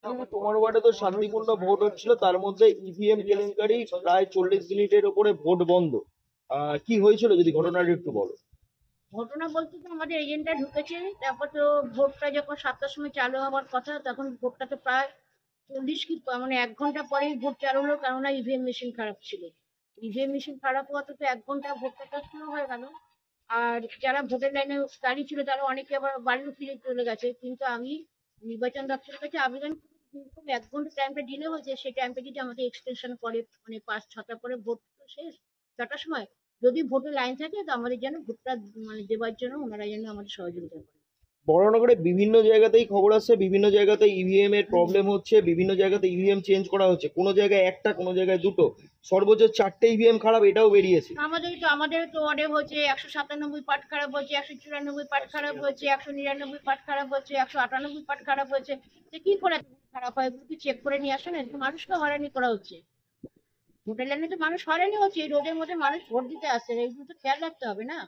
কিন্তু তোমার ওয়ার্ডে তো শান্তিপূর্ণ ভোট হচ্ছিল, তার মধ্যে ইভিএম কেলেঙ্কারি, প্রায় 40 মিনিটের ওপরে ভোট বন্ধ। কি হয়েছিল যদি ঘটনাটা একটু বলো। ঘটনা বলতে তো আমাদের এজেন্টটা ঢুকেছে, তারপর তো ভোটটা যখন 7টার সময় চালু হওয়ার কথা, তখন ভোটটা তো প্রায় 40 কি মানে 1 ঘন্টা পরেই ভোট চালু হলো, কেননা ইভিএম মেশিন খারাপ ছিল। ইভিএম মেশিন খারাপ হওয়াতে তো 1 ঘন্টা ভোটটা শুরু হয়ে গেল। আর যারা ভোটের লাইনে দাঁড়িয়ে ছিল তারা অনেকে আবার বাড়িও ফিরে চলে গেছে, কিন্তু আমি নির্বাচন দপ্তরের কাছে আবেদন করি, যেরকম 1 ঘন্টা টাইমটা ডিলে হয়েছে, সেই টাইমটা যদি আমাদের এক্সটেনশন করে, মানে 5-6টা পরে ভোট তো শেষ, 6টার সময় যদি ভোটের লাইন থাকে, তো আমাদের যেন ভোটটা মানে দেওয়ার জন্য ওনারা যেন আমাদের সহযোগিতা করে। বড়নগরে বিভিন্ন জায়গাতেই খবর আসছে, বিভিন্ন জায়গাতে ইভিএম এর প্রবলেম হচ্ছে, বিভিন্ন জায়গাতে ইভিএম চেঞ্জ করা হচ্ছে, কোনো জায়গায় একটা, কোনো জায়গায় দুটো, সর্বোচ্চ 4টে ইভিএম খারাপ, এটাও বেরিয়েছে। আমাদের তো অর্ডার হচ্ছে 197 পার্ট খারাপ হচ্ছে, 194 পার্ট খারাপ হচ্ছে, 199 পার্ট খারাপ হচ্ছে, 198 পার্ট খারাপ হচ্ছে। তো কি করে এত খারাপ হয়, এগুলো কি চেক করে নিয়ে আসে না? এদিকে মানুষকে হয়রানি করা হচ্ছে, ভোটের লাইনে তো মানুষ হয়রানি হচ্ছে, এই রোদের মধ্যে মানুষ ভোট দিতে আসছে, এগুলো তো খেয়াল রাখতে হবে না?